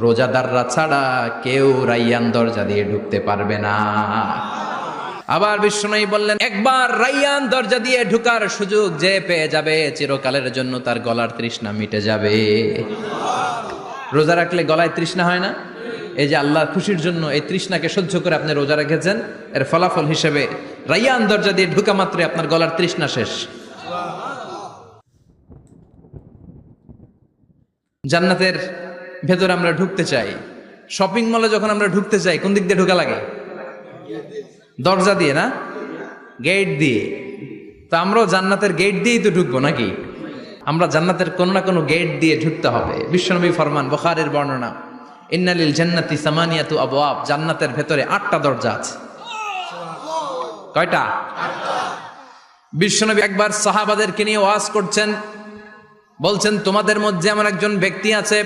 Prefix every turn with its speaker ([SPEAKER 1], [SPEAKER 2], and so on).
[SPEAKER 1] রোজাদাররা ছাড়া কেউ রাইয়ান দরজা দিয়ে ঢুকতে পারবে না। আবার বিশ্বনবী বললেন, একবার রাইয়ান দরজা দিয়ে ঢুকার সুযোগ যে পেয়ে যাবে চিরকালের জন্য তার গলার তৃষ্ণা মিটে যাবে। রোজা রাখলে গলায় তৃষ্ণা হয় না? এই যে আল্লাহর খুশির জন্য এই তৃষ্ণাকে সহ্য করে আপনি রোজা রেখেছেন, এর ফলাফল হিসেবে রাইয়ান দরজা দিয়ে ঢুকা মাত্রই আপনার গলার তৃষ্ণা শেষ। জান্নাতের ভেতরে আমরা ঢুকতে চাই। শপিং মলে যখন আমরা ঢুকতে চাই কোন দিক দিয়ে ঢোকা লাগে? দরজা দিয়ে না, গেট দিয়ে। তো আমরাও জান্নাতের গেট দিয়েই তো ঢুকবো নাকি? আমরা জান্নাতের কোনো না কোনো গেট দিয়ে ঢুকতে হবে। বিশ্বনবী ফরমান, বুখারীর বর্ণনা, ইন্নালিল জান্নাতি সামানিয়াতু আবওয়াব, জান্নাতের ভেতরে 8টা দরজা আছে। কয়টা? বিশ্বনবী একবার সাহাবাদেরকে নিয়ে ওয়াজ করছেন, বলছেন তোমাদের মধ্যে এমন একজন ব্যক্তি আছে